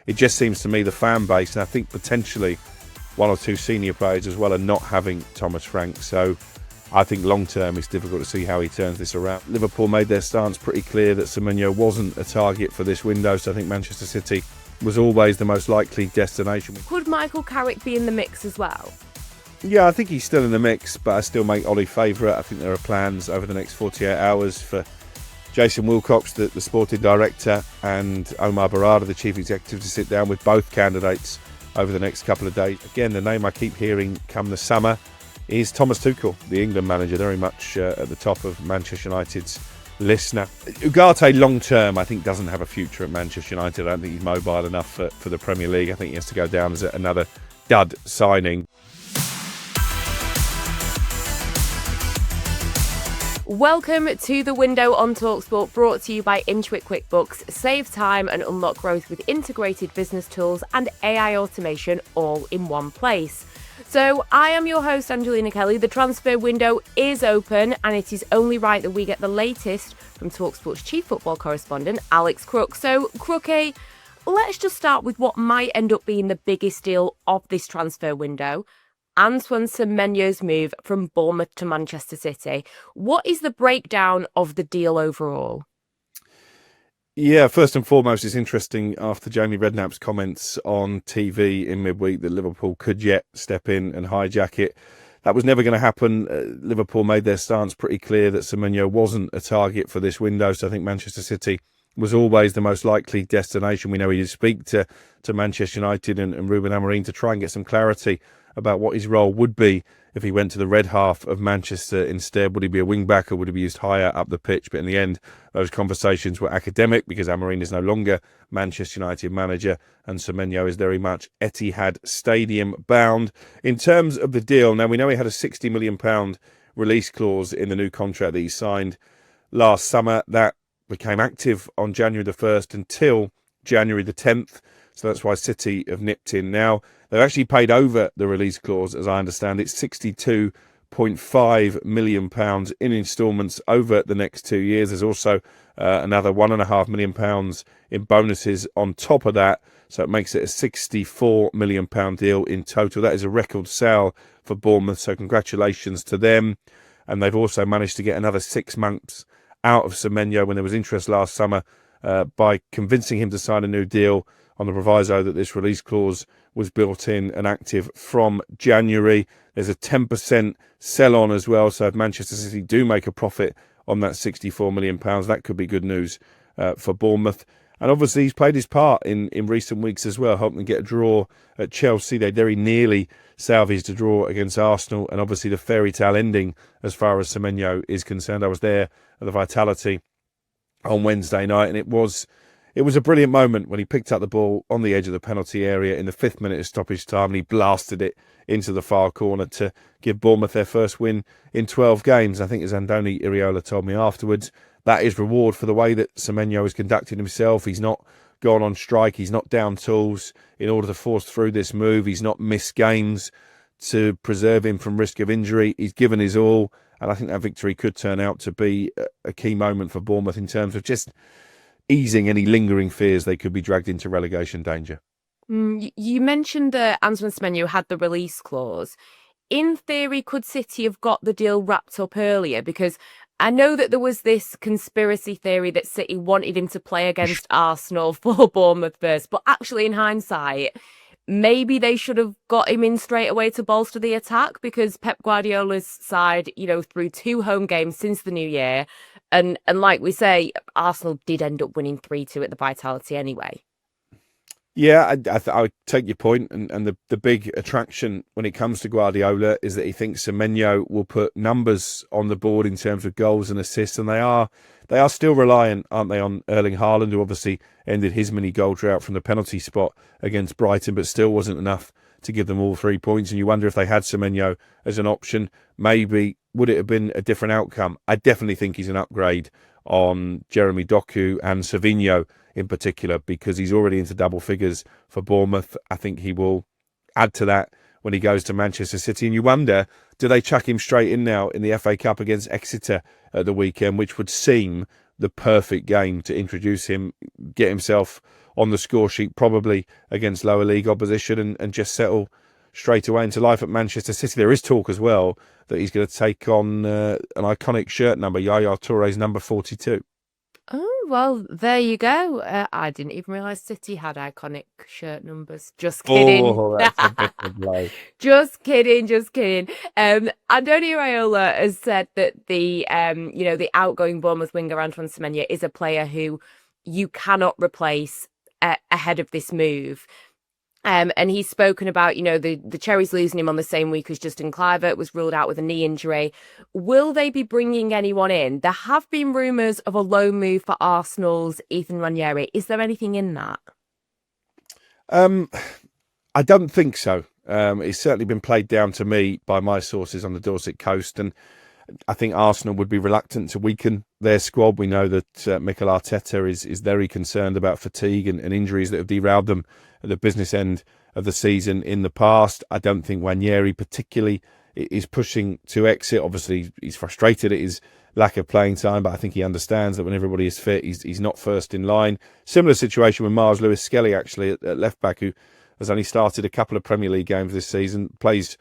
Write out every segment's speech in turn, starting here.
it just seems to me the fan base, and I think potentially one or two senior players as well, are not having Thomas Frank. So I think long term it's difficult to see how he turns this around. Liverpool made their stance pretty clear that Semenyo wasn't a target for this window, so I think Manchester City was always the most likely destination. Could Michael Carrick be in the mix as well? Yeah, I think he's still in the mix, but I still make Ollie favourite. I think there are plans over the next 48 hours for Jason Wilcox, the sporting director, and Omar Barada, the chief executive, to sit down with both candidates over the next couple of days. Again, the name I keep hearing come the summer is Thomas Tuchel, the England manager, very much at the top of Manchester United's list now. Ugarte long term I think doesn't have a future at Manchester United. I don't think he's mobile enough for the Premier League. I think he has to go down as another dud signing. Welcome to The Window on talkSPORT, brought to you by Intuit Quickbooks. Save time and unlock growth with integrated business tools and AI automation all in one place. So I am your host, Angelina Kelly. The transfer window is open, and it is only right that we get the latest from talkSPORT's chief football correspondent, Alex Crook. So, Crookie, let's just start with what might end up being the biggest deal of this transfer window. Antoine Semenyo's move from Bournemouth to Manchester City. What is the breakdown of the deal overall? Yeah, first and foremost, it's interesting after Jamie Redknapp's comments on TV in midweek that Liverpool could yet step in and hijack it. That was never going to happen. Liverpool made their stance pretty clear that Semenyo wasn't a target for this window, so I think Manchester City was always the most likely destination. We know he did speak to Manchester United and Ruben Amorim to try and get some clarity about what his role would be if he went to the red half of Manchester instead. Would he be a wing-back or would he be used higher up the pitch? But in the end, those conversations were academic because Amorim is no longer Manchester United manager and Semenyo is very much Etihad Stadium bound. In terms of the deal, now we know he had a £60 million release clause in the new contract that he signed last summer. That became active on January the 1st until January the 10th. So that's why City have nipped in now. They've actually paid over the release clause, as I understand it, £62.5 million in instalments over the next 2 years. There's also another £1.5 million in bonuses on top of that. So it makes it a £64 million deal in total. That is a record sale for Bournemouth. So congratulations to them. And they've also managed to get another 6 months out of Semenyo when there was interest last summer by convincing him to sign a new deal on the proviso that this release clause was built in and active from January. There's a 10% sell-on as well, so if Manchester City do make a profit on that £64 million, that could be good news for Bournemouth. And obviously he's played his part in recent weeks as well, helping them get a draw at Chelsea. They very nearly salvaged a draw against Arsenal, and obviously the fairy tale ending as far as Semenyo is concerned. I was there at the Vitality on Wednesday night, and it was a brilliant moment when he picked up the ball on the edge of the penalty area in the 5th minute of stoppage time and he blasted it into the far corner to give Bournemouth their first win in 12 games. I think as Andoni Iraola told me afterwards, that is reward for the way that Semenyo has conducted himself. He's not gone on strike. He's not down tools in order to force through this move. He's not missed games to preserve him from risk of injury. He's given his all. And I think that victory could turn out to be a key moment for Bournemouth in terms of just easing any lingering fears they could be dragged into relegation danger. You mentioned that Antoine Semenyo had the release clause. In theory, could City have got the deal wrapped up earlier? Because I know that there was this conspiracy theory that City wanted him to play against Arsenal for Bournemouth first. But actually, in hindsight, maybe they should have got him in straight away to bolster the attack, because Pep Guardiola's side, through 2 home games since the new year. And like we say, Arsenal did end up winning 3-2 at the Vitality anyway. Yeah, I would take your point, and the big attraction when it comes to Guardiola is that he thinks Semenyo will put numbers on the board in terms of goals and assists, and they are still reliant, aren't they, on Erling Haaland, who obviously ended his mini goal drought from the penalty spot against Brighton, but still wasn't enough to give them all 3 points. And you wonder if they had Semenyo as an option, maybe would it have been a different outcome? I definitely think he's an upgrade on Jeremy Doku and Semenyo in particular, because he's already into double figures for Bournemouth. I think he will add to that when he goes to Manchester City. And you wonder, do they chuck him straight in now in the FA Cup against Exeter at the weekend, which would seem the perfect game to introduce him, get himself on the score sheet, probably against lower league opposition, and just settle straight away into life at Manchester City. There is talk as well that he's going to take on an iconic shirt number, Yaya Touré's number 42. Oh, well, there you go. I didn't even realise City had iconic shirt numbers. Just kidding. Oh, that's a bit of blow. Just kidding, just kidding. Antonio Raiola has said that the outgoing Bournemouth winger Antoine Semenyo is a player who you cannot replace ahead of this move. And he's spoken about, the Cherries losing him on the same week as Justin Kluivert was ruled out with a knee injury. Will they be bringing anyone in? There have been rumours of a loan move for Arsenal's Ethan Ranieri. Is there anything in that? I don't think so. It's certainly been played down to me by my sources on the Dorset coast, and I think Arsenal would be reluctant to weaken their squad. We know that Mikel Arteta is very concerned about fatigue and injuries that have derailed them at the business end of the season in the past. I don't think Ranieri particularly is pushing to exit. Obviously, he's frustrated at his lack of playing time, but I think he understands that when everybody is fit, he's not first in line. Similar situation with Mars Lewis-Skelly, actually, at left-back, who has only started a couple of Premier League games this season, plays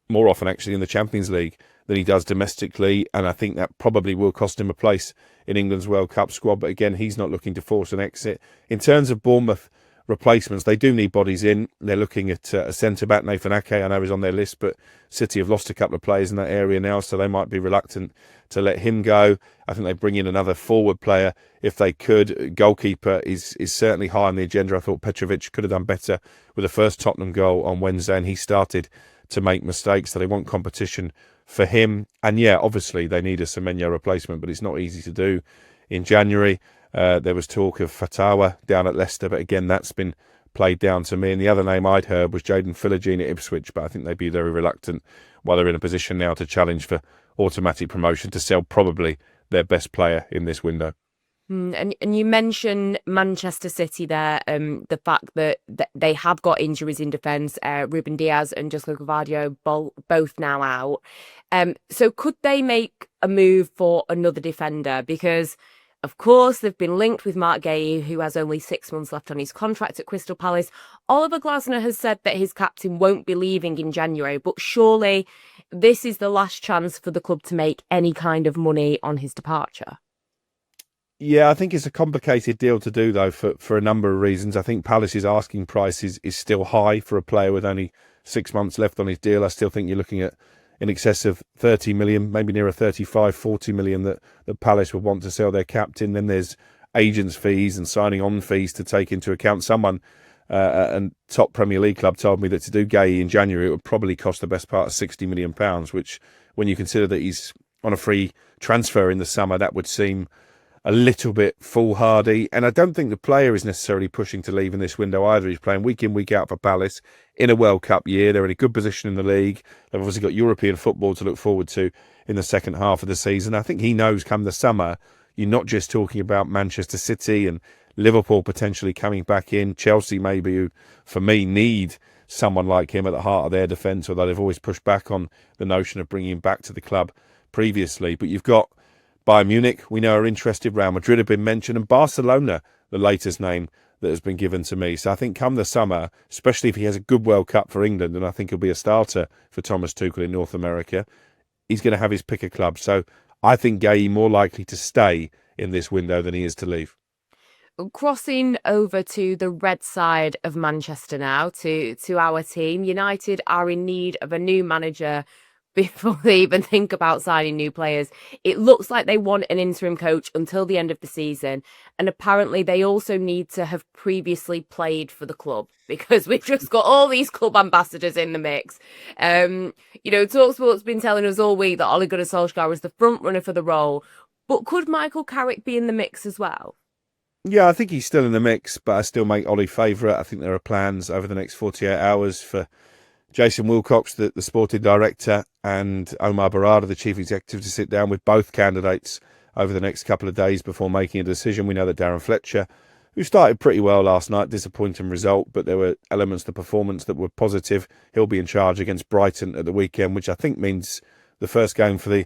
more often, actually, in the Champions League than he does domestically, and I think that probably will cost him a place in England's World Cup squad. But again, he's not looking to force an exit. In terms of Bournemouth replacements, they do need bodies in. They're looking at a centre-back, Nathan Ake, I know is on their list, but City have lost a couple of players in that area now, so they might be reluctant to let him go. I think they bring in another forward player if they could. Goalkeeper is certainly high on the agenda. I thought Petrovic could have done better with the first Tottenham goal on Wednesday, and he started to make mistakes, so they want competition for him. And yeah, obviously they need a Semenyo replacement, but it's not easy to do. In January, there was talk of Fatawa down at Leicester, but again, that's been played down to me. And the other name I'd heard was Jaden Philogene at Ipswich, but I think they'd be very reluctant while they're in a position now to challenge for automatic promotion to sell probably their best player in this window. And you mentioned Manchester City there, the fact that they have got injuries in defence. Ruben Diaz and Josko Gvardio both now out. So could they make a move for another defender? Because, of course, they've been linked with Marc Guehi, who has only 6 months left on his contract at Crystal Palace. Oliver Glasner has said that his captain won't be leaving in January, but surely this is the last chance for the club to make any kind of money on his departure. Yeah, I think it's a complicated deal to do, though, for a number of reasons. I think Palace's asking price is still high for a player with only 6 months left on his deal. I still think you're looking at in excess of 30 million, maybe nearer 35, 40 million that Palace would want to sell their captain. Then there's agents' fees and signing on fees to take into account. Someone and top Premier League club told me that to do Guehi in January, it would probably cost the best part of £60 million, which when you consider that he's on a free transfer in the summer, that would seem a little bit foolhardy. And I don't think the player is necessarily pushing to leave in this window either. He's playing week in, week out for Palace in a World Cup year. They're in a good position in the league. They've obviously got European football to look forward to in the second half of the season. I think he knows come the summer, you're not just talking about Manchester City and Liverpool potentially coming back in. Chelsea maybe, who for me need someone like him at the heart of their defence, although they've always pushed back on the notion of bringing him back to the club previously. But you've got Bayern Munich, we know, are interested. Real Madrid have been mentioned, and Barcelona, the latest name that has been given to me. So I think come the summer, especially if he has a good World Cup for England, and I think he'll be a starter for Thomas Tuchel in North America, he's going to have his pick of clubs. So I think Guehi more likely to stay in this window than he is to leave. Crossing over to the red side of Manchester now, to our team, United are in need of a new manager before they even think about signing new players. It looks like they want an interim coach until the end of the season. And apparently they also need to have previously played for the club, because we've just got all these club ambassadors in the mix. talkSPORT's been telling us all week that Ole Gunnar Solskjaer is the front runner for the role. But could Michael Carrick be in the mix as well? Yeah, I think he's still in the mix, but I still make Ollie favourite. I think there are plans over the next 48 hours for Jason Wilcox, the sporting director, and Omar Barada, the chief executive, to sit down with both candidates over the next couple of days before making a decision. We know that Darren Fletcher, who started pretty well last night, disappointing result, but there were elements of the performance that were positive. He'll be in charge against Brighton at the weekend, which I think means the first game for the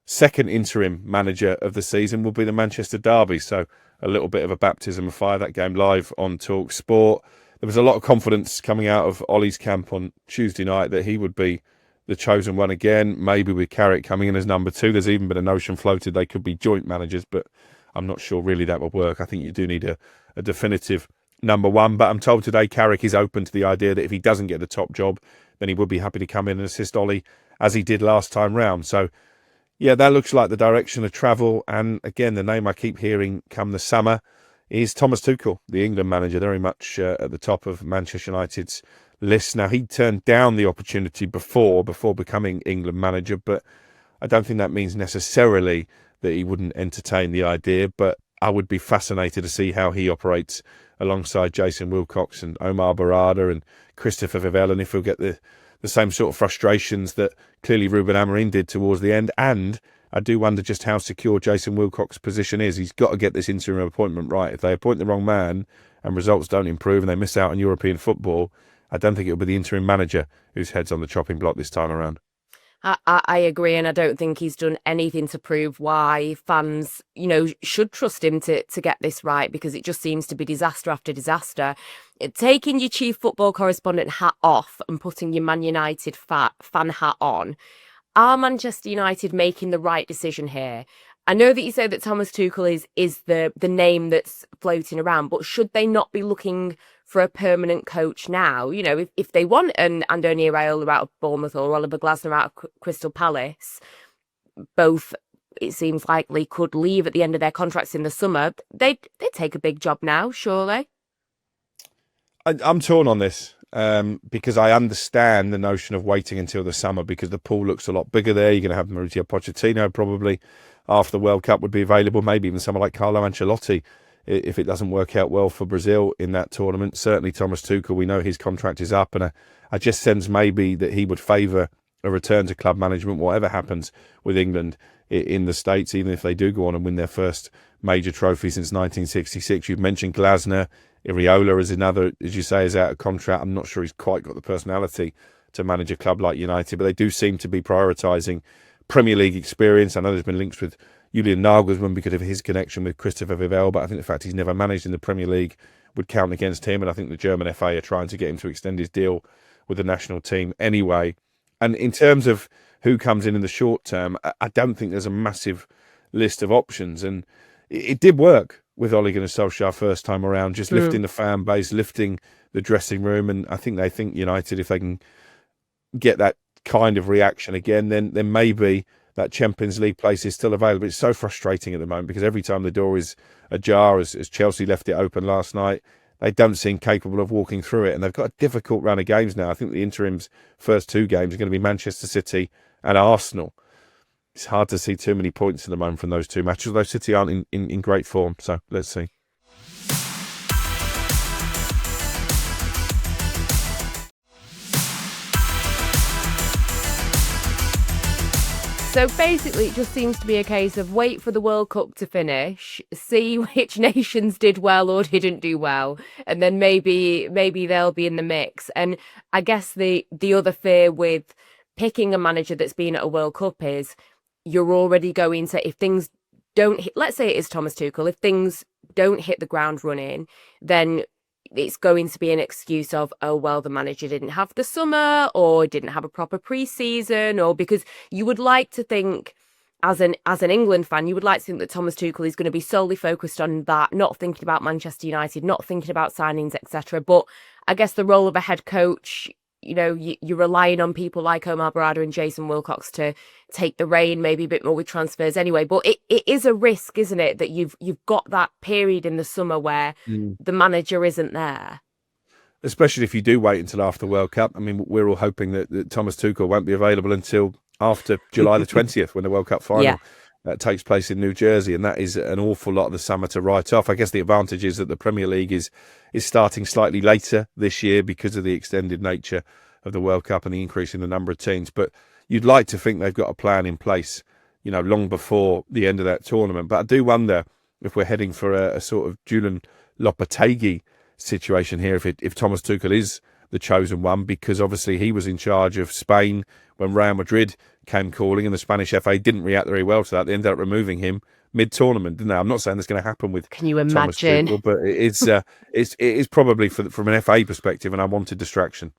second interim manager of the season will be the Manchester derby. So a little bit of a baptism of fire. That game live on talkSPORT. There was a lot of confidence coming out of Ollie's camp on Tuesday night that he would be the chosen one again, maybe with Carrick coming in as number 2. There's even been a notion floated they could be joint managers, but I'm not sure really that will work. I think you do need a definitive number 1. But I'm told today Carrick is open to the idea that if he doesn't get the top job, then he would be happy to come in and assist Ollie as he did last time round. So, yeah, that looks like the direction of travel. And again, the name I keep hearing come the summer is Thomas Tuchel, the England manager, very much at the top of Manchester United's list. Now, he turned down the opportunity before becoming England manager, but I don't think that means necessarily that he wouldn't entertain the idea. But I would be fascinated to see how he operates alongside Jason Wilcox and Omar Barada and Christopher Vivell, and if he'll get the same sort of frustrations that clearly Ruben Amorim did towards the end. And I do wonder just how secure Jason Wilcox's position is. He's got to get this interim appointment right. If they appoint the wrong man and results don't improve and they miss out on European football, I don't think it'll be the interim manager whose head's on the chopping block this time around. I agree, and I don't think he's done anything to prove why fans, should trust him to get this right, because it just seems to be disaster after disaster. Taking your chief football correspondent hat off and putting your Man United fan hat on, are Manchester United making the right decision here? I know that you say that Thomas Tuchel is the name that's floating around, but should they not be looking for a permanent coach now? If they want an Andoni Iraola out of Bournemouth or Oliver Glasner out of Crystal Palace, both, it seems likely, could leave at the end of their contracts in the summer. They'd take a big job now, surely. I'm torn on this because I understand the notion of waiting until the summer because the pool looks a lot bigger there. You're going to have Mauricio Pochettino probably after the World Cup would be available, maybe even someone like Carlo Ancelotti if it doesn't work out well for Brazil in that tournament. Certainly Thomas Tuchel, we know his contract is up, and I just sense maybe that he would favour a return to club management, whatever happens with England in the States, even if they do go on and win their first major trophy since 1966. You've mentioned Glasner. Iraola is another, as you say, is out of contract. I'm not sure he's quite got the personality to manage a club like United, but they do seem to be prioritising Premier League experience. I know there's been links with Julian Nagelsmann because of his connection with Christopher Vivell, but I think the fact he's never managed in the Premier League would count against him, and I think the German FA are trying to get him to extend his deal with the national team anyway. And in terms of who comes in the short term, I don't think there's a massive list of options, and it did work with Ole Gunnar Solskjaer first time around, just lifting the fan base, lifting the dressing room, and I think they think United, if they can get that kind of reaction again, then maybe that Champions League place is still available. It's so frustrating at the moment because every time the door is ajar, as Chelsea left it open last night, they don't seem capable of walking through it, and they've got a difficult run of games now. I think the Interim's first 2 games are going to be Manchester City and Arsenal. It's hard to see too many points at the moment from those 2 matches, although City aren't in great form, so let's see. So basically, it just seems to be a case of wait for the World Cup to finish, see which nations did well or didn't do well, and then maybe they'll be in the mix. And I guess the other fear with picking a manager that's been at a World Cup is you're already going to, if things don't hit, let's say it is Thomas Tuchel, if things don't hit the ground running, then it's going to be an excuse of, oh, well, the manager didn't have the summer or didn't have a proper pre-season, or because you would like to think, as an England fan, you would like to think that Thomas Tuchel is going to be solely focused on that, not thinking about Manchester United, not thinking about signings, etc. But I guess the role of a head coach, you're relying on people like Omar Barada and Jason Wilcox to take the reign, maybe a bit more with transfers anyway. But it is a risk, isn't it, that you've got that period in the summer where the manager isn't there. Especially if you do wait until after the World Cup. I mean, we're all hoping that Thomas Tuchel won't be available until after July the 20th, when the World Cup final takes place in New Jersey, and that is an awful lot of the summer to write off. I guess the advantage is that the Premier League is starting slightly later this year because of the extended nature of the World Cup and the increase in the number of teams. But you'd like to think they've got a plan in place, long before the end of that tournament. But I do wonder if we're heading for a sort of Julian Lopetegui situation here, if Thomas Tuchel is the chosen one, because obviously he was in charge of Spain when Real Madrid came calling, and the Spanish FA didn't react very well to that. They ended up removing him mid-tournament, didn't they? I'm not saying that's going to happen with Can you Thomas imagine? Tuchel, but it is probably from an FA perspective an unwanted distraction.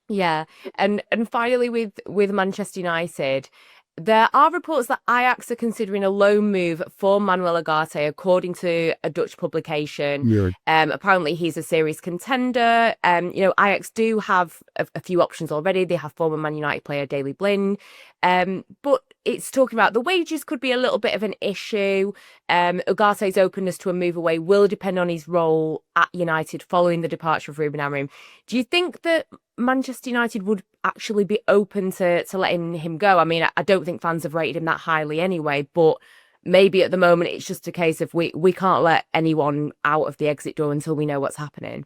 Yeah, and finally with Manchester United, there are reports that Ajax are considering a loan move for Manuel Ugarte, according to a Dutch publication. Yeah. Apparently, he's a serious contender. Ajax do have a few options already. They have former Man United player Daley Blind. But it's talking about the wages could be a little bit of an issue. Ugarte's openness to a move away will depend on his role at United following the departure of Ruben Amorim. Do you think that Manchester United would actually be open to letting him go? I mean, I don't think fans have rated him that highly anyway, but maybe at the moment it's just a case of we can't let anyone out of the exit door until we know what's happening.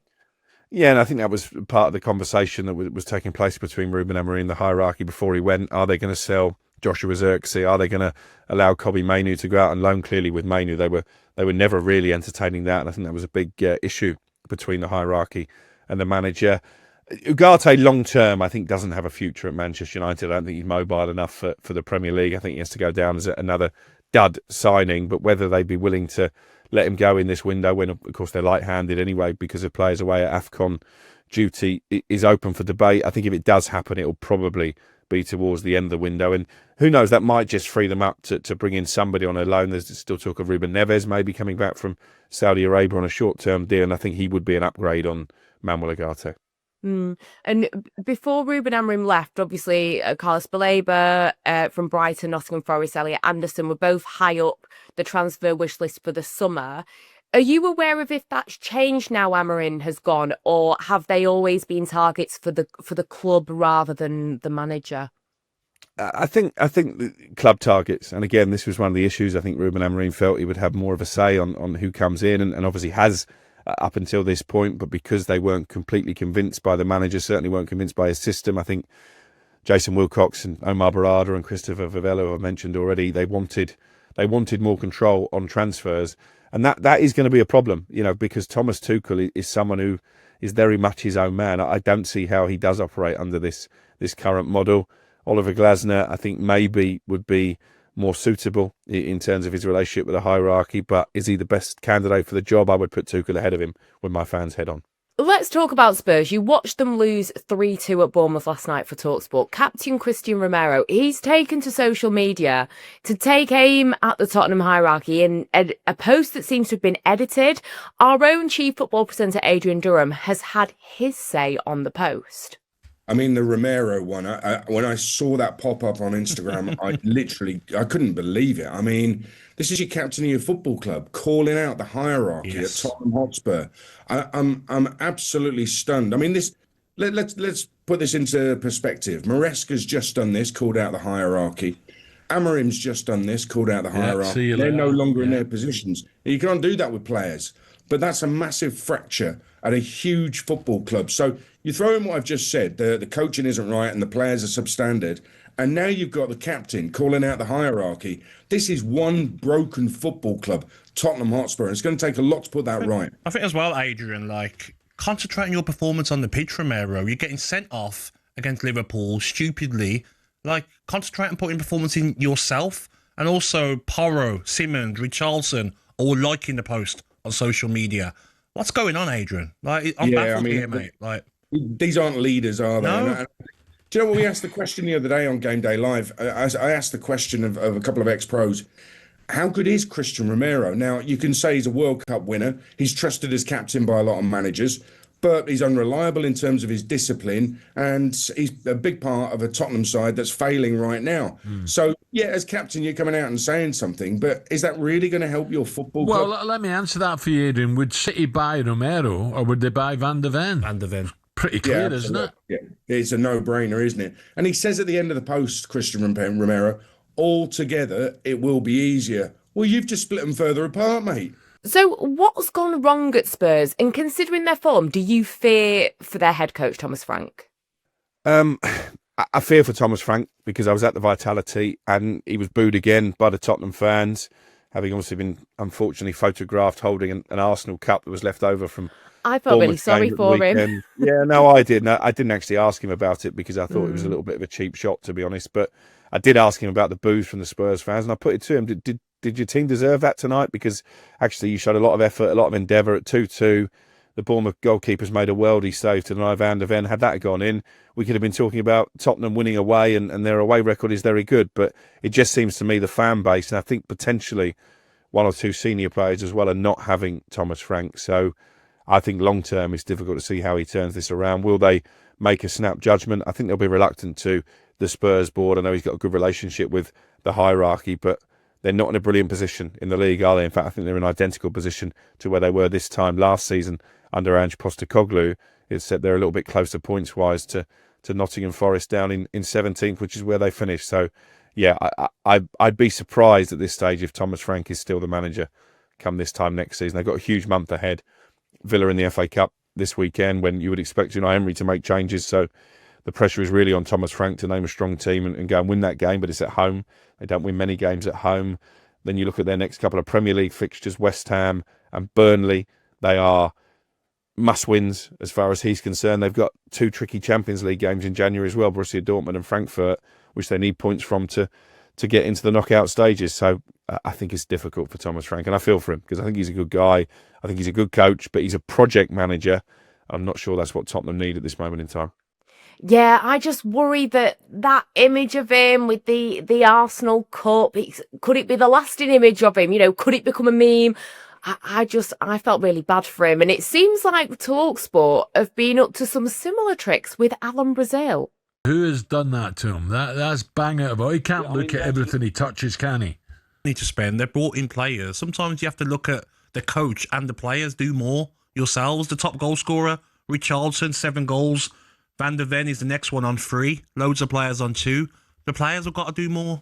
Yeah, and I think that was part of the conversation that was taking place between Ruben Amorim and the hierarchy before he went. Are they going to sell Joshua Zirkzee? Are they going to allow Kobbie Mainoo to go out on loan? Clearly, with Mainoo, they were never really entertaining that, and I think that was a big issue between the hierarchy and the manager. Ugarte, long term, I think doesn't have a future at Manchester United. I don't think he's mobile enough for the Premier League. I think he has to go down as another dud signing. But whether they'd be willing to let him go in this window, when of course they're light-handed anyway because of players away at AFCON duty, is open for debate. I think if it does happen, it'll probably be towards the end of the window, and who knows, that might just free them up to bring in somebody on a loan. There's still talk of Ruben Neves maybe coming back from Saudi Arabia on a short-term deal, and I think he would be an upgrade on Manuel Ugarte. And before Ruben Amorim left, obviously, Carlos Baleba from Brighton, Nottingham Forest, Elliot Anderson were both high up the transfer wish list for the summer. Are you aware of if that's changed now Amorim has gone, or have they always been targets for the club rather than the manager? I think the club targets, and again, this was one of the issues. I think Ruben Amorim felt he would have more of a say on who comes in, and obviously has up until this point, but because they weren't completely convinced by the manager, certainly weren't convinced by his system. I think Jason Wilcox and Omar Barada and Christopher Vivella, who I mentioned already, they wanted more control on transfers, and that is going to be a problem, because Thomas Tuchel is someone who is very much his own man. I don't see how he does operate under this current model. Oliver Glasner, I think, maybe would be more suitable in terms of his relationship with the hierarchy, but is he the best candidate for the job? I would put Tuchel ahead of him with my fans head on. Let's talk about Spurs. You watched them lose 3-2 at Bournemouth last night for talkSPORT. Captain Christian Romero, he's taken to social media to take aim at the Tottenham hierarchy in a post that seems to have been edited. Our own chief football presenter, Adrian Durham, has had his say on the post. I mean, the Romero one, when I saw that pop up on Instagram, I couldn't believe it. I mean, this is your captain of your football club calling out the hierarchy at Tottenham Hotspur. I'm absolutely stunned. I mean, let's put this into perspective. Maresca's just done this, called out the hierarchy. Amorim's just done this, called out the hierarchy. They're no longer in their positions. You can't do that with players. But that's a massive fracture at a huge football club. So you throw in what I've just said, the coaching isn't right and the players are substandard, and now you've got the captain calling out the hierarchy. This is one broken football club, Tottenham Hotspur, and it's going to take a lot to put that right. I think as well, Adrian, concentrating your performance on the pitch, Romero. You're getting sent off against Liverpool stupidly. Concentrate on putting performance in yourself, and also Porro, Simmons, Richarlison, all liking the post on social media. What's going on, Adrian? I'm baffled here, mate. These aren't leaders, are they? No. Do you know what we asked the question the other day on Game Day Live? I asked the question of a couple of ex-pros. How good is Christian Romero? Now, you can say he's a World Cup winner. He's trusted as captain by a lot of managers, but he's unreliable in terms of his discipline, and he's a big part of a Tottenham side that's failing right now. So, yeah, as captain, you're coming out and saying something, but is that really going to help your football club? Well, let me answer that for you, Adrian. Would City buy Romero, or would they buy Van der Ven? Van der Ven. Pretty clear, isn't it? Yeah, it's a no-brainer, isn't it? And he says at the end of the post, Christian Romero, all together, it will be easier. Well, you've just split them further apart, mate. So what's gone wrong at Spurs? And considering their form, do you fear for their head coach, Thomas Frank? I fear for Thomas Frank because I was at the Vitality and he was booed again by the Tottenham fans, having obviously been unfortunately photographed holding an Arsenal cup that was left over from I felt really sorry for him. Yeah, no, I didn't. I didn't actually ask him about it because I thought it was a little bit of a cheap shot, to be honest. But I did ask him about the boos from the Spurs fans, and I put it to him: Did your team deserve that tonight? Because actually, you showed a lot of effort, a lot of endeavour at 2-2. The Bournemouth goalkeeper's made a worldie save to deny Van der Ven. Had that gone in, we could have been talking about Tottenham winning away, and their away record is very good. But it just seems to me the fan base, and I think potentially one or two senior players as well, are not having Thomas Frank. So I think long term it's difficult to see how he turns this around. Will they make a snap judgment? I think they'll be reluctant to. The Spurs board, I know he's got a good relationship with the hierarchy, but they're not in a brilliant position in the league, are they? In fact, I think they're in an identical position to where they were this time last season under Ange Postecoglou. It's that they're a little bit closer points-wise to Nottingham Forest down in 17th, which is where they finished. So, yeah, I'd be surprised at this stage if Thomas Frank is still the manager come this time next season. They've got a huge month ahead. Villa in the FA Cup this weekend, when you would expect Unai Emery to make changes. So the pressure is really on Thomas Frank to name a strong team and go and win that game, but it's at home. They don't win many games at home. Then you look at their next couple of Premier League fixtures, West Ham and Burnley. They are must-wins as far as he's concerned. They've got two tricky Champions League games in January as well, Borussia Dortmund and Frankfurt, which they need points from to get into the knockout stages. So I think it's difficult for Thomas Frank, and I feel for him because I think he's a good guy. I think he's a good coach, but he's a project manager. I'm not sure that's what Tottenham need at this moment in time. Yeah, I just worry that image of him with the Arsenal Cup, could it be the lasting image of him? You know, could it become a meme? I felt really bad for him. And it seems like talkSPORT have been up to some similar tricks with Alan Brazil. Who has done that to him? That's bang out of it. He can't look at everything he touches, can he? Need to spend. They're brought in players. Sometimes you have to look at the coach and the players. Do more yourselves. The top goal scorer, Richarlison, 7 goals. Van der Ven is the next one on 3. Loads of players on 2. The players have got to do more.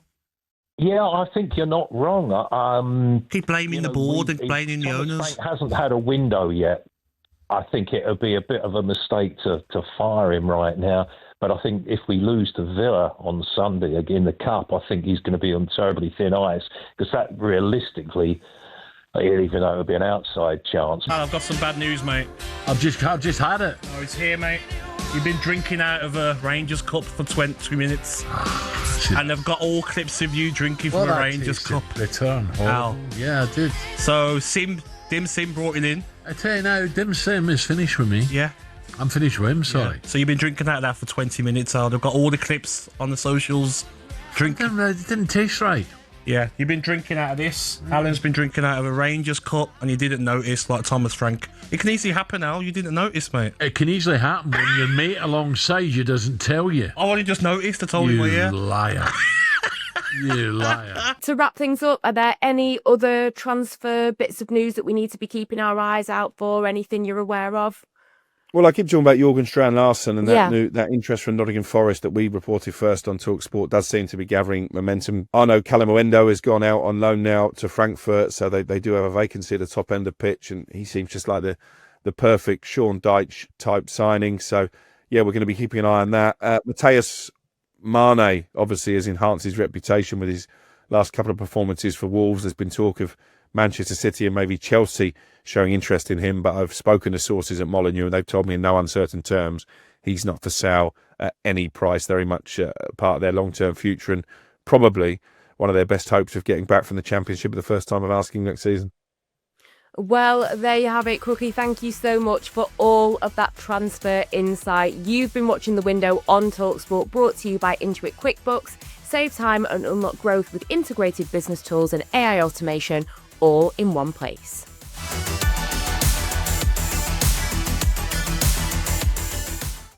Yeah, I think you're not wrong. Keep blaming the board and blaming the owners. Frank hasn't had a window yet. I think it would be a bit of a mistake to fire him right now. But I think if we lose to Villa on Sunday in the Cup, I think he's going to be on terribly thin ice, because that realistically, even though it would be an outside chance. Oh, I've got some bad news, mate. I've just had it. Oh, it's here, mate. You've been drinking out of a Rangers cup for 20 minutes. And they've got all clips of you drinking from a Rangers cup. Return. Ow. Yeah, I did. So, Dim Sim brought it in. I tell you now, Dim Sim is finished with me. Yeah. I'm finished with him, sorry. Yeah. So you've been drinking out of that for 20 minutes. They've got all the clips on the socials. Drinking. It didn't taste right. Yeah, you've been drinking out of this. Alan's been drinking out of a Rangers cup, and you didn't notice, like Thomas Frank. It can easily happen now. You didn't notice, mate. It can easily happen when your mate alongside you doesn't tell you. I only just noticed. I told him, You liar. You liar. To wrap things up, are there any other transfer bits of news that we need to be keeping our eyes out for? Anything you're aware of? Well, I keep talking about Jürgen Strand-Larsen and that interest from Nottingham Forest that we reported first on talkSPORT does seem to be gathering momentum. I know Calamuendo has gone out on loan now to Frankfurt, so they do have a vacancy at the top end of pitch, and he seems just like the perfect Sean Dyche type signing. So, yeah, we're going to be keeping an eye on that. Matheus Mane obviously has enhanced his reputation with his last couple of performances for Wolves. There's been talk of Manchester City and maybe Chelsea showing interest in him, but I've spoken to sources at Molineux and they've told me in no uncertain terms he's not for sale at any price. Very much part of their long-term future and probably one of their best hopes of getting back from the Championship at the first time of asking next season. Well, there you have it, Crookie. Thank you so much for all of that transfer insight. You've been watching The Window on talkSPORT, brought to you by Intuit Quickbooks. Save time and unlock growth with integrated business tools and AI automation all in one place.